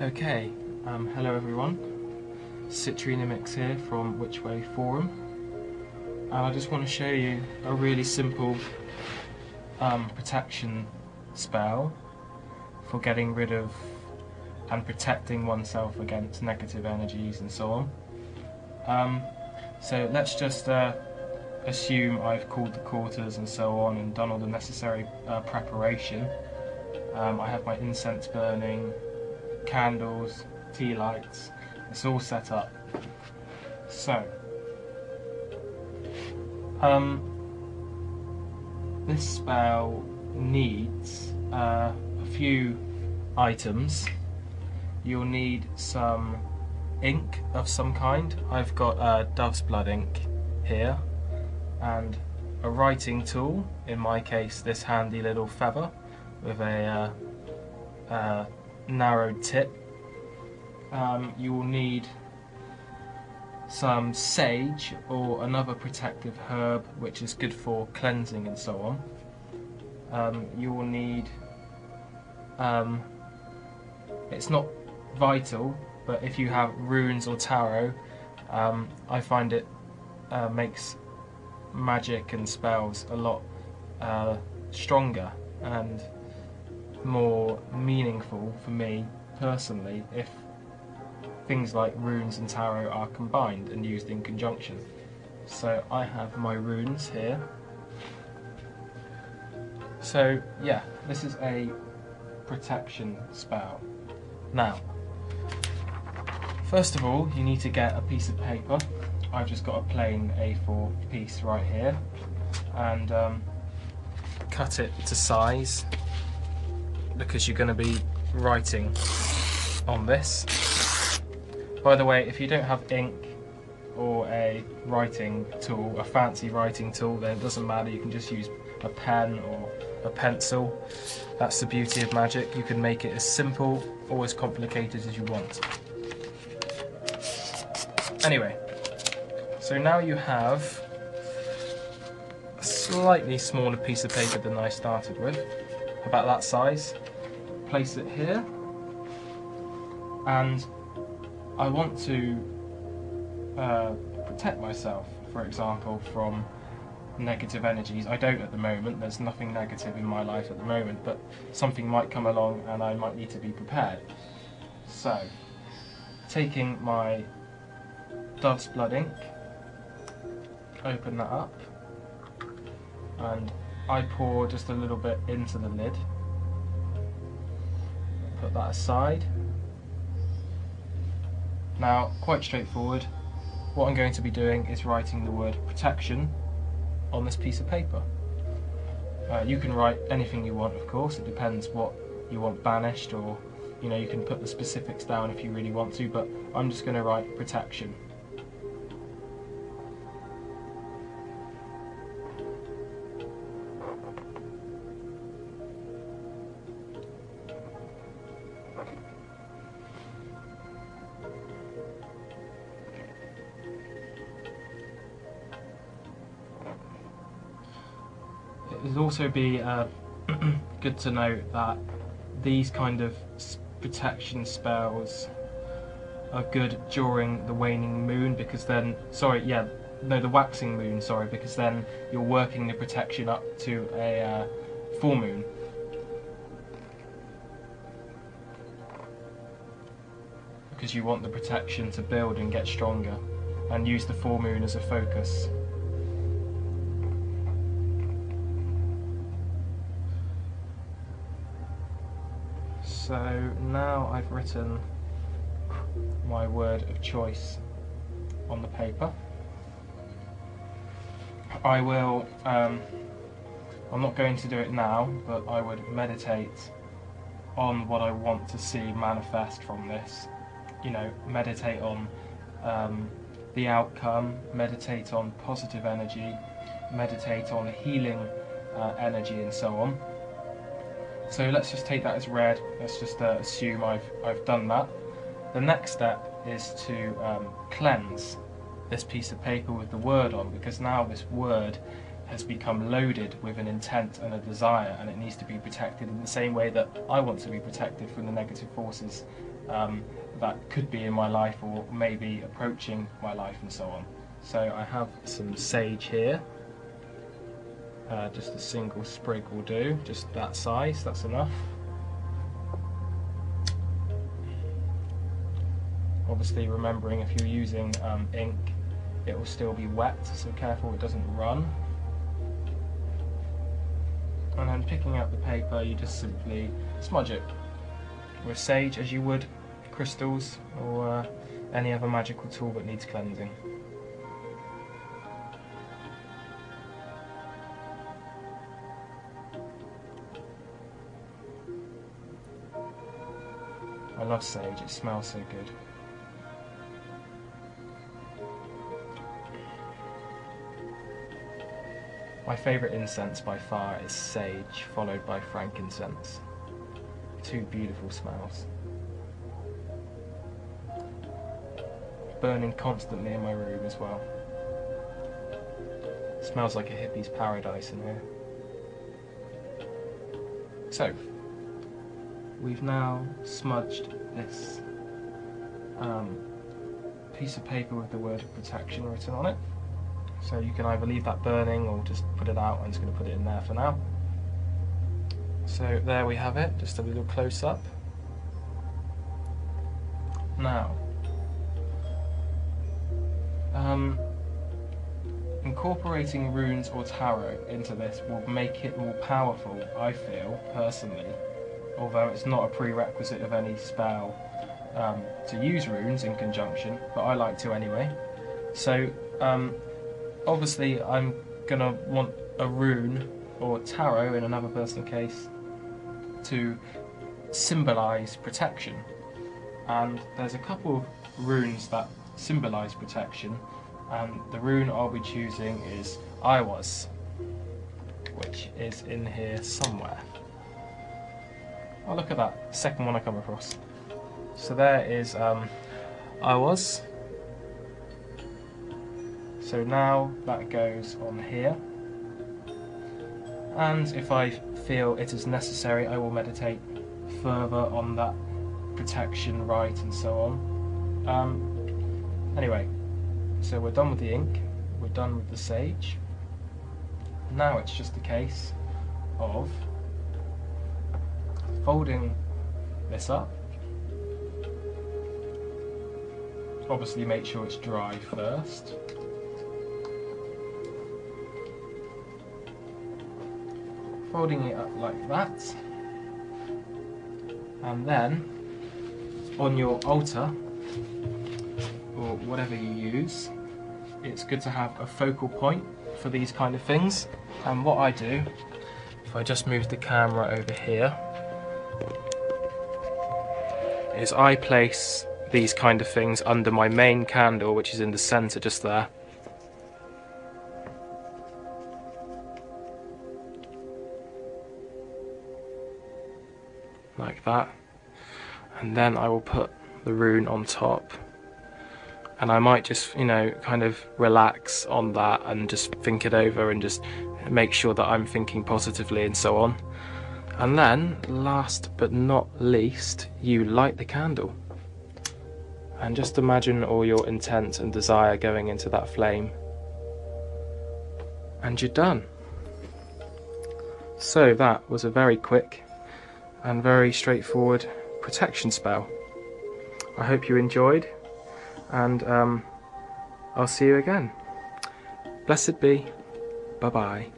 Okay, hello everyone. Christina and I'm here from Witchcraft Forum, and I just want to show you a really simple protection spell for getting rid of and protecting oneself against negative energies and so on. So let's just assume I've called the quarters and so on and done all the necessary preparation. I have my incense burning, candles, tea lights, it's all set up. So, this spell needs a few items. You'll need some ink of some kind. I've got dove's blood ink here, and a writing tool, in my case this handy little feather with a narrowed tip. You will need some sage or another protective herb which is good for cleansing and so on. You will need, it's not vital, but if you have runes or tarot, I find it makes magic and spells a lot stronger and more meaningful for me personally if things like runes and tarot are combined and used in conjunction. So I have my runes here. So yeah, this is a protection spell. Now, first of all, you need to get a piece of paper. I've just got a plain A4 piece right here, and cut it to size because you're going to be writing on this. By the way, if you don't have ink or a writing tool, a fancy writing tool, then it doesn't matter, you can just use a pen or a pencil. That's the beauty of magic, you can make it as simple or as complicated as you want. Anyway, so now you have a slightly smaller piece of paper than I started with, about that size. Place it here, and I want to protect myself, for example, from negative energies. I don't at the moment, there's nothing negative in my life at the moment, but something might come along and I might need to be prepared. So, taking my dove's blood ink, open that up, and I pour just a little bit into the lid. Put that aside. Now, quite straightforward, what I'm going to be doing is writing the word protection on this piece of paper. You can write anything you want, of course, it depends what you want banished, or you know, you can put the specifics down if you really want to, but I'm just going to write protection. It would also be good to note that these kind of protection spells are good during the waning moon, because then, the waxing moon, because then you're working the protection up to a full moon. Because you want the protection to build and get stronger, and use the full moon as a focus. So now I've written my word of choice on the paper. I will, I'm not going to do it now, but I would meditate on what I want to see manifest from this. You know, meditate on the outcome, meditate on positive energy, meditate on healing energy and so on. So let's just take that as read. Let's just assume I've done that. The next step is to cleanse this piece of paper with the word on, because now this word has become loaded with an intent and a desire, and it needs to be protected in the same way that I want to be protected from the negative forces that could be in my life or maybe approaching my life and so on. So I have some sage here. Just a single sprig will do, just that size, that's enough. Obviously remembering if you're using ink, it will still be wet, so careful it doesn't run. And then picking up the paper, you just simply smudge it with sage as you would crystals or any other magical tool that needs cleansing. I love sage, it smells so good. My favourite incense by far is sage, followed by frankincense. Two beautiful smells. Burning constantly in my room as well. Smells like a hippie's paradise in here. So, we've now smudged this piece of paper with the word of protection written on it. So you can either leave that burning or just put it out. I'm just going to put it in there for now. So there we have it, just a little close up. Now, incorporating runes or tarot into this will make it more powerful, I feel, personally, although it's not a prerequisite of any spell to use runes in conjunction, but I like to anyway. So, obviously I'm gonna want a rune or tarot in another person's case to symbolise protection, and there's a couple of runes that symbolise protection, and the rune I'll be choosing is I Was, which is in here somewhere. Oh, look at that, second one I come across. So there is I Was. So now that goes on here, and if I feel it is necessary, I will meditate further on that protection rite and so on. Anyway, so we're done with the ink, we're done with the sage. Now it's just a case of folding this up. Obviously make sure it's dry first. Folding it up like that, and then on your altar or whatever you use, it's good to have a focal point for these kind of things. And what I do, if I just move the camera over here, is I place these kind of things under my main candle, which is in the centre just there. Like that, and then I will put the rune on top, and I might just, you know, kind of relax on that and just think it over and just make sure that I'm thinking positively and so on. And then last but not least, you light the candle and just imagine all your intent and desire going into that flame, and you're done. So that was a very quick and very straightforward protection spell. I hope you enjoyed, and I'll see you again. Blessed be. Bye bye.